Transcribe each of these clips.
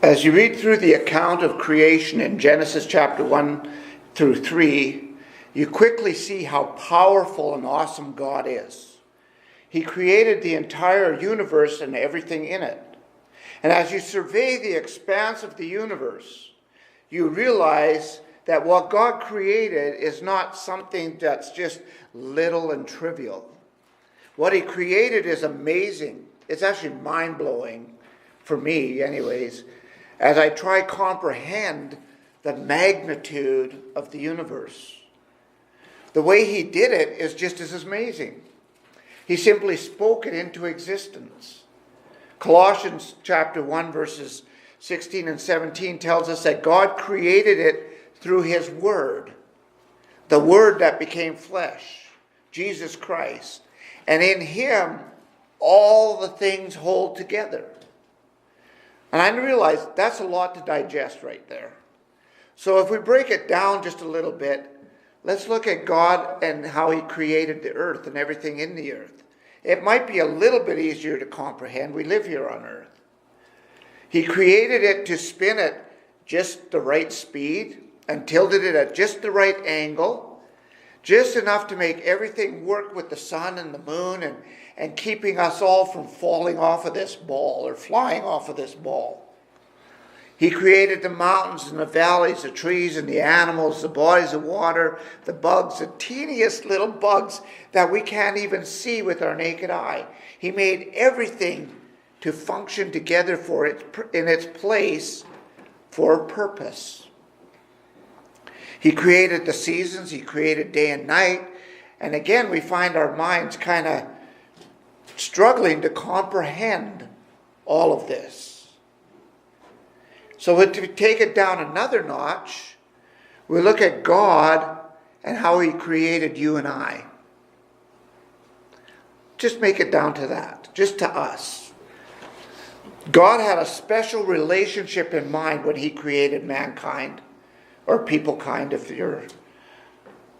As you read through the account of creation in Genesis chapter 1 through 3, you quickly see how powerful and awesome God is. He created the entire universe and everything in it. And as you survey the expanse of the universe, you realize that what God created is not something that's just little and trivial. What he created is amazing. It's actually mind-blowing, for me anyways, as I try to comprehend the magnitude of the universe. The way he did it is just as amazing. He simply spoke it into existence. Colossians chapter 1 verses 16 and 17 tells us that God created it through his Word, the Word that became flesh, Jesus Christ. And in him, all the things hold together. And I realize that's a lot to digest right there. So if we break it down just a little bit, let's look at God and how he created the earth and everything in the earth. It might be a little bit easier to comprehend. We live here on earth. He created it to spin at just the right speed and tilted it at just the right angle, just enough to make everything work with the sun and the moon and keeping us all from falling off of this ball or flying off of this ball. He created the mountains and the valleys, the trees and the animals, the bodies of water, the bugs, the teeniest little bugs that we can't even see with our naked eye. He made everything to function together in its place for a purpose. He created the seasons, he created day and night, and again we find our minds kind of struggling to comprehend all of this. So to take it down another notch, we look at God and how he created you and I. Just make it down to that, just to us. God had a special relationship in mind when he created mankind, or people kind if you're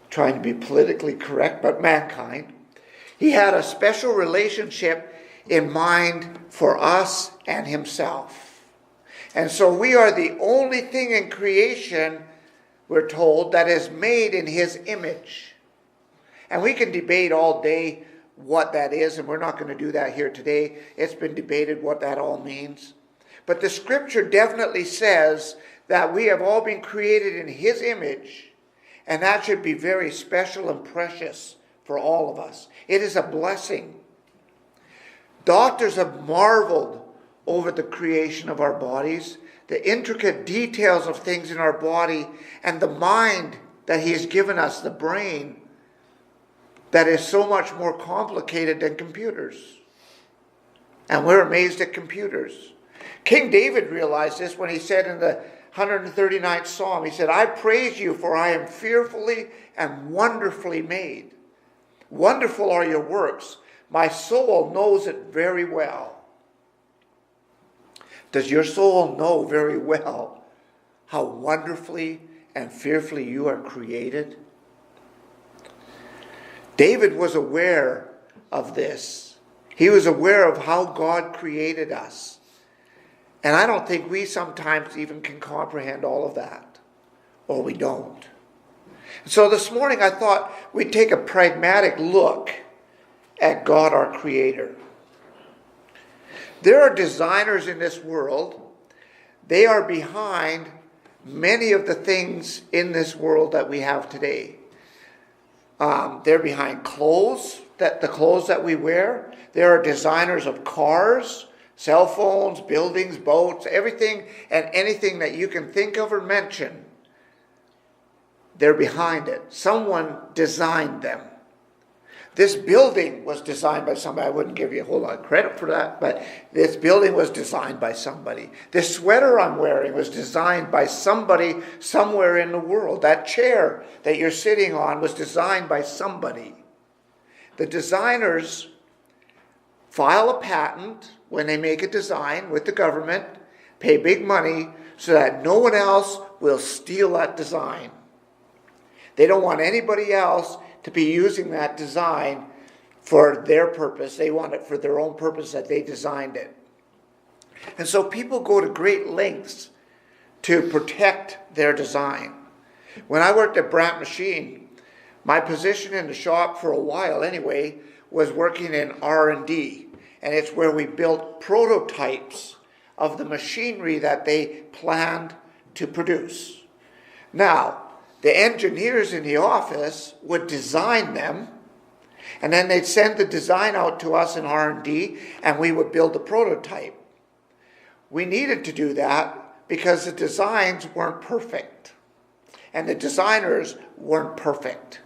trying to be politically correct, but mankind. He had a special relationship in mind for us and himself. And so we are the only thing in creation, we're told, that is made in his image. And we can debate all day what that is, and we're not going to do that here today. It's been debated what that all means. But the scripture definitely says that we have all been created in his image, and that should be very special and precious for all of us. It is a blessing. Doctors have marveled over the creation of our bodies, the intricate details of things in our body, and the mind that he has given us, the brain, that is so much more complicated than computers. And we're amazed at computers. King David realized this when he said in the 139th Psalm, he said, I praise you, for I am fearfully and wonderfully made. Wonderful are your works. My soul knows it very well. Does your soul know very well how wonderfully and fearfully you are created? David was aware of this. He was aware of how God created us. And I don't think we sometimes even can comprehend all of that. Or we don't. So this morning I thought we'd take a pragmatic look at God, our Creator. There are designers in this world. They are behind many of the things in this world that we have today. They're behind clothes, the clothes that we wear. There are designers of cars, cell phones, buildings, boats, everything and anything that you can think of or mention. They're behind it. Someone designed them. This building was designed by somebody. I wouldn't give you a whole lot of credit for that, but this building was designed by somebody. This sweater I'm wearing was designed by somebody somewhere in the world. That chair that you're sitting on was designed by somebody. The designers file a patent when they make a design with the government, pay big money so that no one else will steal that design. They don't want anybody else to be using that design for their purpose. They want it for their own purpose that they designed it. And so people go to great lengths to protect their design. When I worked at Brandt Machine, my position in the shop for a while anyway was working in R&D. And it's where we built prototypes of the machinery that they planned to produce. Now, the engineers in the office would design them, and then they'd send the design out to us in R&D, and we would build the prototype. We needed to do that because the designs weren't perfect, and the designers weren't perfect.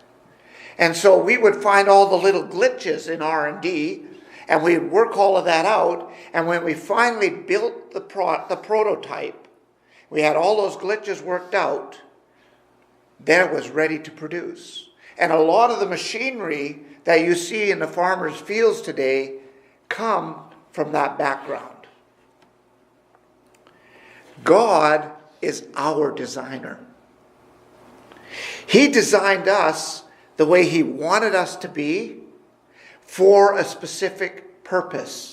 And so we would find all the little glitches in R&D, and we'd work all of that out, and when we finally built the prototype, we had all those glitches worked out, then it was ready to produce. And a lot of the machinery that you see in the farmers' fields today come from that background. God is our designer. He designed us the way He wanted us to be for a specific purpose.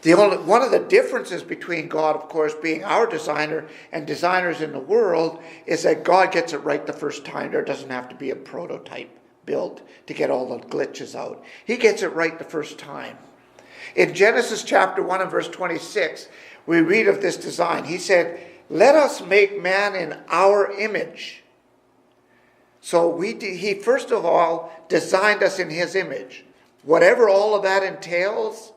One of the differences between God, of course, being our designer and designers in the world is that God gets it right the first time. There doesn't have to be a prototype built to get all the glitches out. He gets it right the first time. In Genesis chapter 1 and verse 26, we read of this design. He said, "Let us make man in our image." So He first of all designed us in His image. Whatever all of that entails,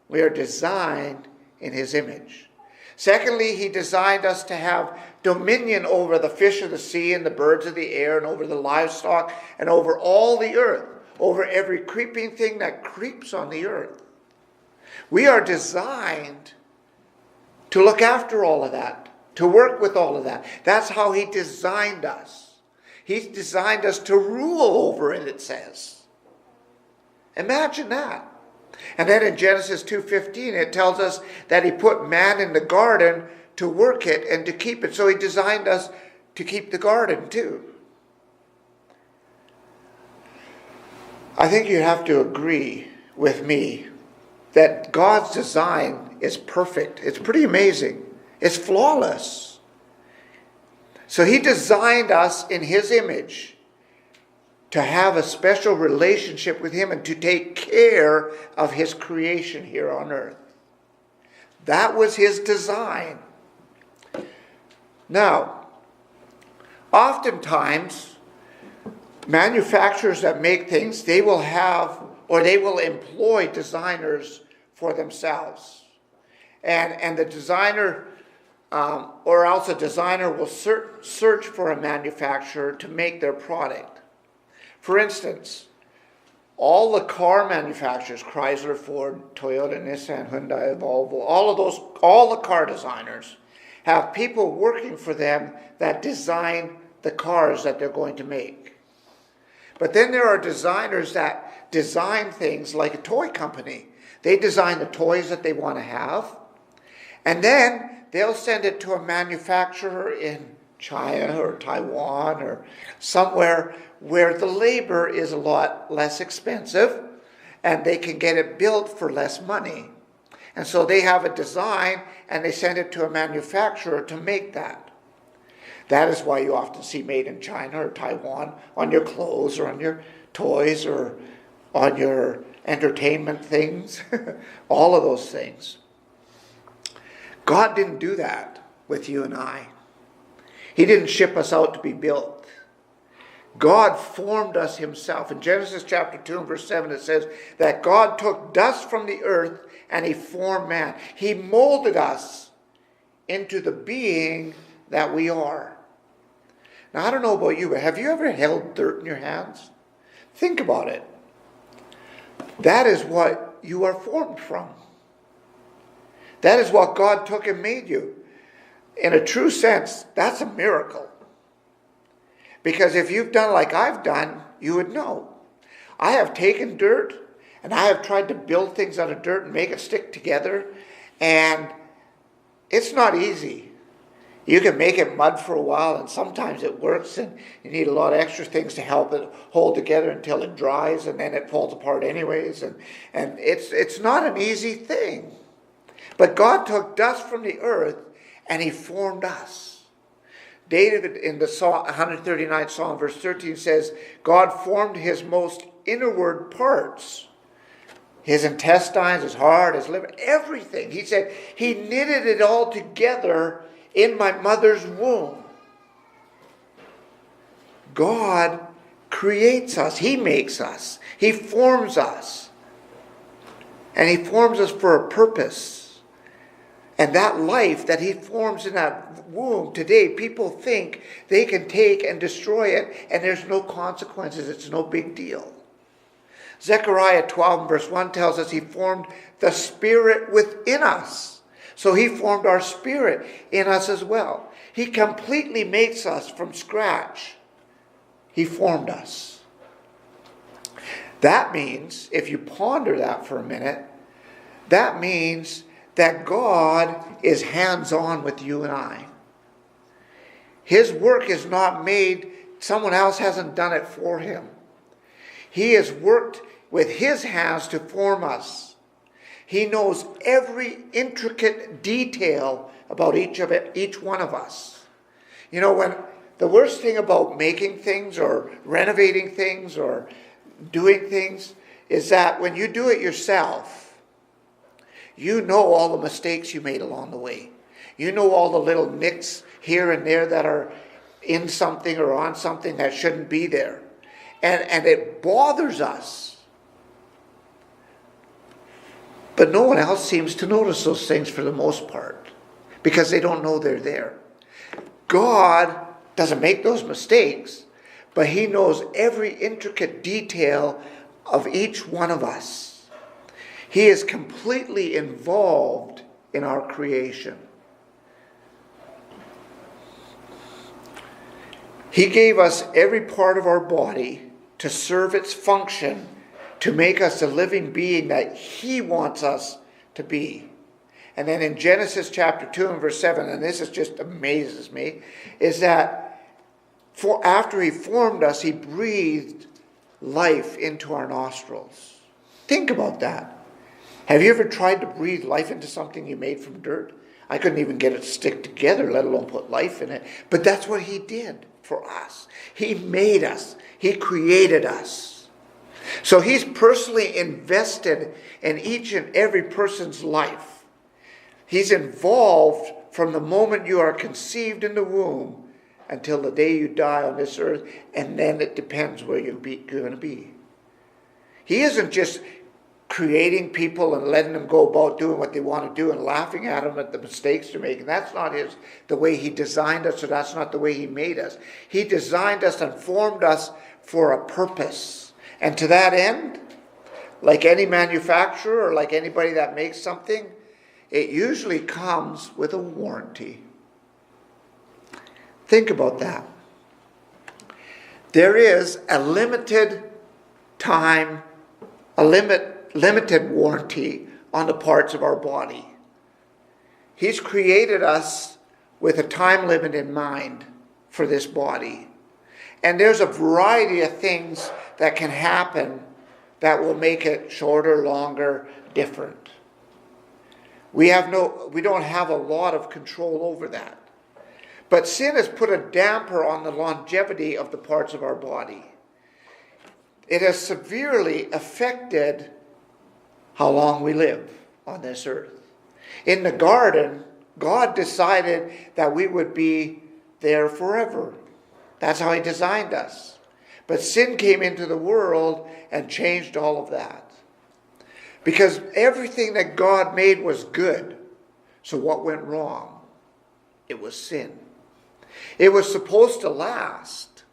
we are designed in His image. Secondly, He designed us to have dominion over the fish of the sea and the birds of the air and over the livestock and over all the earth, over every creeping thing that creeps on the earth. We are designed to look after all of that, to work with all of that. That's how He designed us. He's designed us to rule over it, it says. Imagine that. And then in Genesis 2:15, it tells us that He put man in the garden to work it and to keep it. So He designed us to keep the garden too. I think you have to agree with me that God's design is perfect. It's pretty amazing. It's flawless. So He designed us in His image to have a special relationship with Him and to take care of His creation here on earth. That was His design. Now, oftentimes, manufacturers that make things, they will have or they will employ designers for themselves. And the designer, or else a designer will search for a manufacturer to make their product. For instance, all the car manufacturers, Chrysler, Ford, Toyota, Nissan, Hyundai, Volvo, all the car designers have people working for them that design the cars that they're going to make. But then there are designers that design things like a toy company. They design the toys that they want to have, and then they'll send it to a manufacturer in China or Taiwan or somewhere where the labor is a lot less expensive and they can get it built for less money. And so they have a design and they send it to a manufacturer to make that. That is why you often see made in China or Taiwan on your clothes or on your toys or on your entertainment things, all of those things. God didn't do that with you and I. He didn't ship us out to be built. God formed us Himself. In Genesis chapter 2 and verse 7 it says that God took dust from the earth and He formed man. He molded us into the being that we are. Now I don't know about you, but have you ever held dirt in your hands? Think about it. That is what you are formed from. That is what God took and made you. In a true sense, that's a miracle. Because if you've done like I've done, you would know. I have taken dirt and I have tried to build things out of dirt and make it stick together. And it's not easy. You can make it mud for a while and sometimes it works and you need a lot of extra things to help it hold together until it dries and then it falls apart anyways. And it's not an easy thing. But God took dust from the earth and he formed us. David in the Psalm 139 Psalm verse 13 says, God formed his most inward parts. His intestines, his heart, his liver, everything. He said, he knitted it all together in my mother's womb. God creates us. He makes us. He forms us. And he forms us for a purpose. And that life that he forms in that womb today, people think they can take and destroy it and there's no consequences. It's no big deal. Zechariah 12 verse 1 tells us he formed the spirit within us. So he formed our spirit in us as well. He completely makes us from scratch. He formed us. That means, if you ponder that for a minute, that means that God is hands-on with you and I. His work is not made, someone else hasn't done it for him. He has worked with his hands to form us. He knows every intricate detail about each one of us. You know, when the worst thing about making things or renovating things or doing things is that when you do it yourself, you know all the mistakes you made along the way. You know all the little nicks here and there that are in something or on something that shouldn't be there. And it bothers us. But no one else seems to notice those things for the most part because they don't know they're there. God doesn't make those mistakes, but he knows every intricate detail of each one of us. He is completely involved in our creation. He gave us every part of our body to serve its function, to make us the living being that he wants us to be. And then in Genesis chapter 2 and verse 7, and this just amazes me, is that after he formed us, he breathed life into our nostrils. Think about that. Have you ever tried to breathe life into something you made from dirt? I couldn't even get it to stick together, let alone put life in it. But that's what he did for us. He made us. He created us. So he's personally invested in each and every person's life. He's involved from the moment you are conceived in the womb until the day you die on this earth, and then it depends where you're going to be. He isn't just creating people and letting them go about doing what they want to do and laughing at them at the mistakes they're making. That's not the way he designed us, or that's not the way he made us. He designed us and formed us for a purpose. And to that end, like any manufacturer or like anybody that makes something, it usually comes with a warranty. Think about that. There is a limited time, limited warranty on the parts of our body. He's created us with a time limit in mind for this body. And there's a variety of things that can happen that will make it shorter, longer, different. We don't have a lot of control over that. But sin has put a damper on the longevity of the parts of our body. It has severely affected how long we live on this earth. In the garden, God decided that we would be there forever. That's how he designed us. But sin came into the world and changed all of that. Because everything that God made was good. So what went wrong? It was sin. It was supposed to last,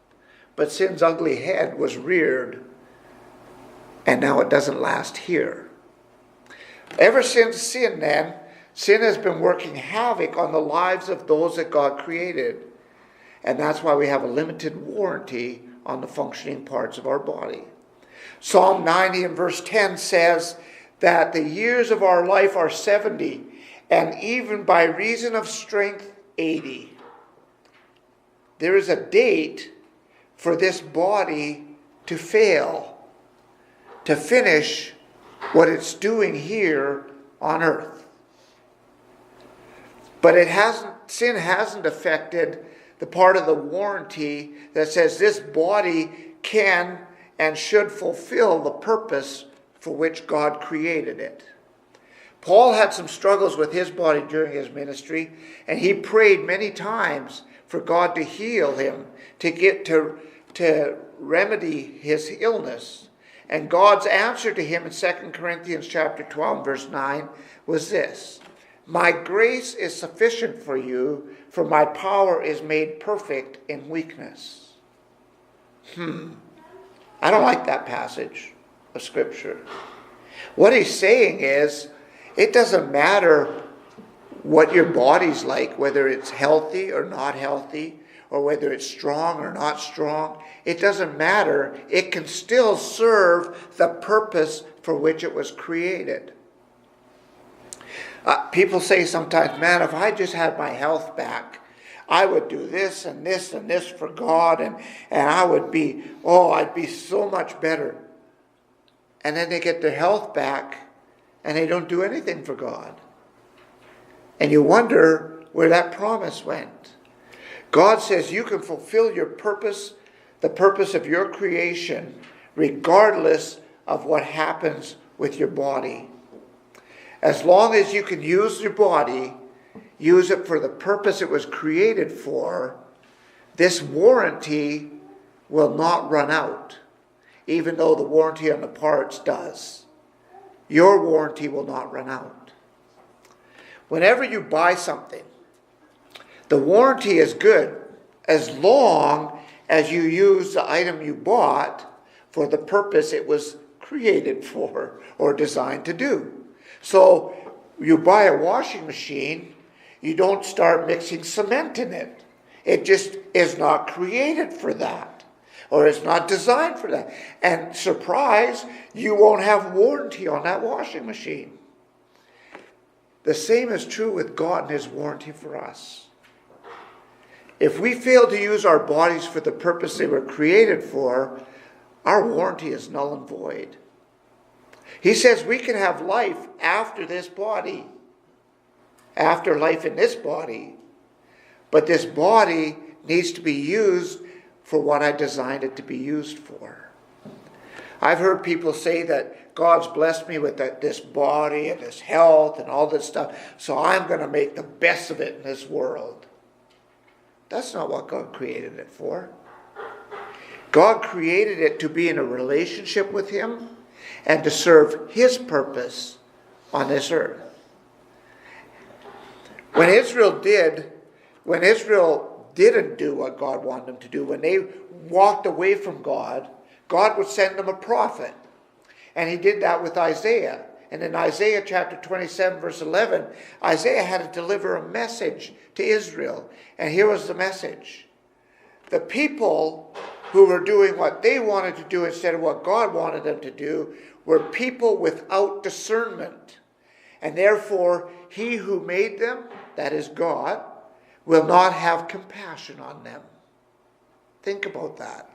but sin's ugly head was reared, and now it doesn't last here. Ever since sin then, sin has been working havoc on the lives of those that God created. And that's why we have a limited warranty on the functioning parts of our body. Psalm 90 and verse 10 says that the years of our life are 70, and even by reason of strength, 80. There is a date for this body to fail, to finish what it's doing here on earth. But sin hasn't affected the part of the warranty that says this body can and should fulfill the purpose for which God created it. Paul had some struggles with his body during his ministry, and he prayed many times for God to heal him, to remedy his illness. And God's answer to him in 2 Corinthians chapter 12, verse 9 was this: "My grace is sufficient for you, for my power is made perfect in weakness." I don't like that passage of Scripture. What he's saying is, it doesn't matter what your body's like, whether it's healthy or not healthy, or whether it's strong or not strong. It doesn't matter. It can still serve the purpose for which it was created. People say sometimes, man, if I just had my health back, I would do this and this and this for God, and I would be, I'd be so much better. And then they get their health back, and they don't do anything for God. And you wonder where that promise went. God says you can fulfill your purpose, the purpose of your creation, regardless of what happens with your body. As long as you can use your body, use it for the purpose it was created for, this warranty will not run out, even though the warranty on the parts does. Your warranty will not run out. Whenever you buy something, the warranty is good as long as you use the item you bought for the purpose it was created for or designed to do. So you buy a washing machine, you don't start mixing cement in it. It just is not created for that, or it's not designed for that. And surprise, you won't have warranty on that washing machine. The same is true with God and his warranty for us. If we fail to use our bodies for the purpose they were created for, our warranty is null and void. He says we can have life after this body, after life in this body, but this body needs to be used for what I designed it to be used for. I've heard people say that God's blessed me with this body and this health and all this stuff, so I'm going to make the best of it in this world. That's not what God created it for. God created it to be in a relationship with him and to serve his purpose on this earth. When Israel didn't do what God wanted them to do, when they walked away from God, God would send them a prophet. And he did that with Isaiah. And in Isaiah chapter 27, verse 11, Isaiah had to deliver a message to Israel. And here was the message. The people who were doing what they wanted to do instead of what God wanted them to do were people without discernment. And therefore, he who made them, that is God, will not have compassion on them. Think about that.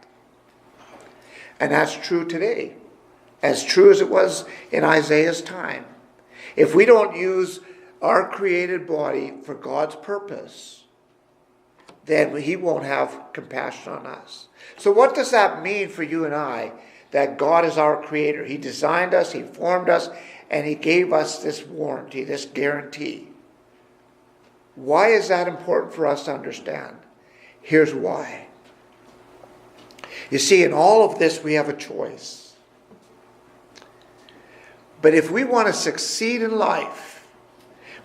And that's true today. As true as it was in Isaiah's time. If we don't use our created body for God's purpose, then he won't have compassion on us. So what does that mean for you and I? That God is our creator. He designed us, he formed us, and he gave us this warranty, this guarantee. Why is that important for us to understand? Here's why. You see, in all of this, we have a choice. But if we want to succeed in life,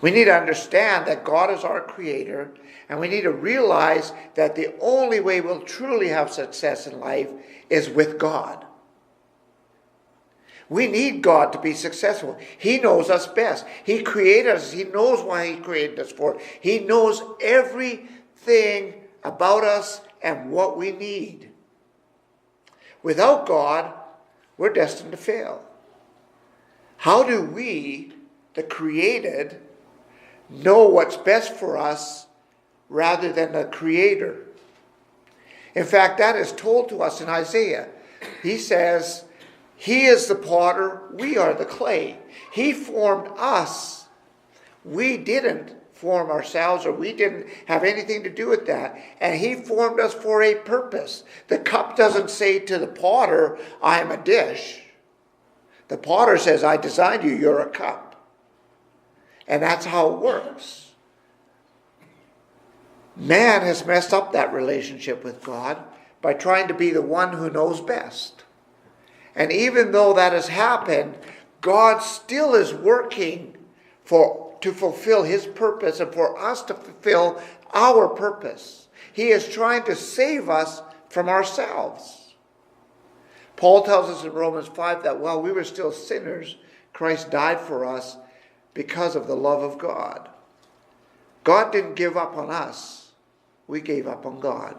we need to understand that God is our creator, and we need to realize that the only way we'll truly have success in life is with God. We need God to be successful. He knows us best. He created us. He knows why he created us for. He knows everything about us and what we need. Without God, we're destined to fail. How do we, the created, know what's best for us rather than the creator? In fact, that is told to us in Isaiah. He says, he is the potter, we are the clay. He formed us. We didn't form ourselves, or we didn't have anything to do with that. And he formed us for a purpose. The cup doesn't say to the potter, I am a dish. The potter says, I designed you, you're a cup. And that's how it works. Man has messed up that relationship with God by trying to be the one who knows best. And even though that has happened, God still is working to fulfill his purpose and for us to fulfill our purpose. He is trying to save us from ourselves. Paul tells us in Romans 5 that while we were still sinners, Christ died for us because of the love of God. God didn't give up on us. We gave up on God.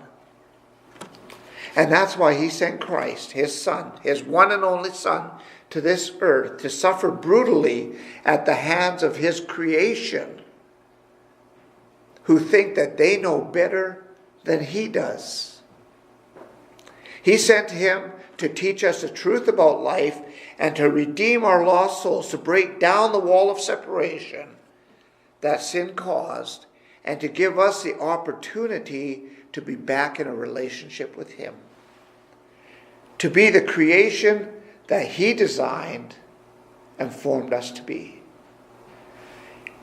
And that's why he sent Christ, his Son, his one and only Son, to this earth to suffer brutally at the hands of his creation, who think that they know better than he does. He sent him to teach us the truth about life and to redeem our lost souls, to break down the wall of separation that sin caused, and to give us the opportunity to be back in a relationship with him. To be the creation that he designed and formed us to be.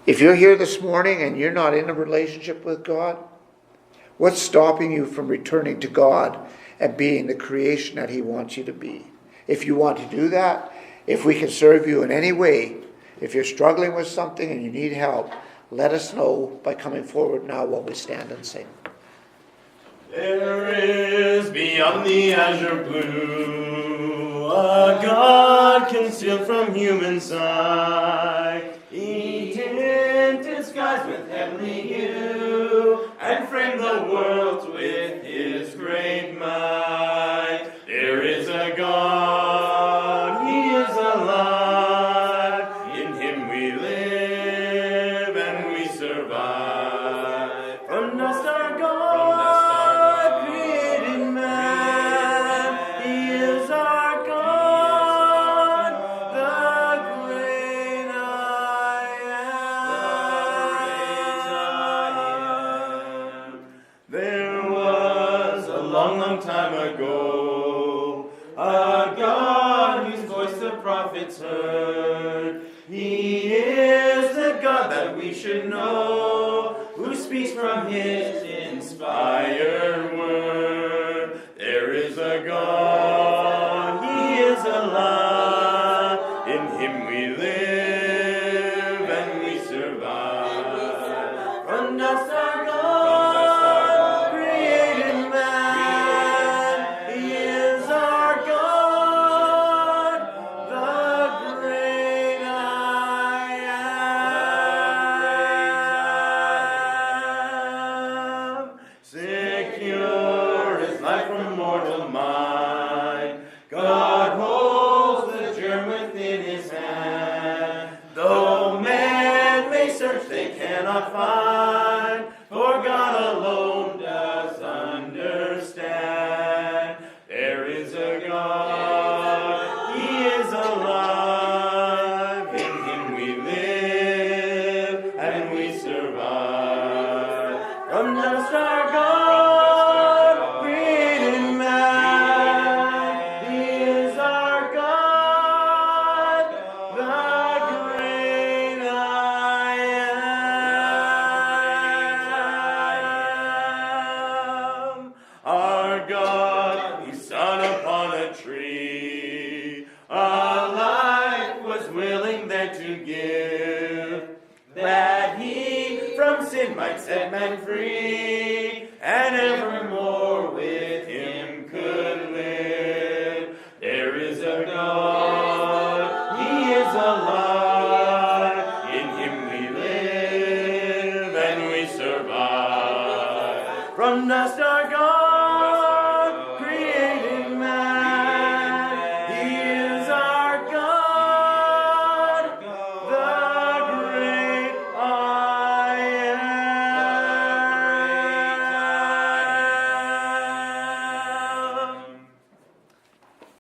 If you're here this morning and you're not in a relationship with God, what's stopping you from returning to God and being the creation that he wants you to be? If you want to do that, if we can serve you in any way, if you're struggling with something and you need help, let us know by coming forward now while we stand and sing. There is beyond the azure blue a God concealed from human sight. He tinted skies with heavenly hue and framed the worlds with his great might. There is a God, he is alive. In him we live and we survive. From dust our God created man. He is our God, the great I am. There was a long, long time ago a God whose voice the prophets heard. He is the God that we should know, who speaks from his inspired word. There is a God, he is alive. In him we live and we survive. From dust our God created man. He is our God, the great I am. Secure is life from mortal mind. God holds the germ within his hand. Though man may search, they cannot find, for God alone does understand. There is a God, he is alive. In him we live and we survive. From dust our God created man. He is our God, the great I am. Our God, who sat upon a tree, a life was willing there to give, that he from sin might set man free, and evermore with him could live. There is a God, he is alive. In him we live and we survive. From dust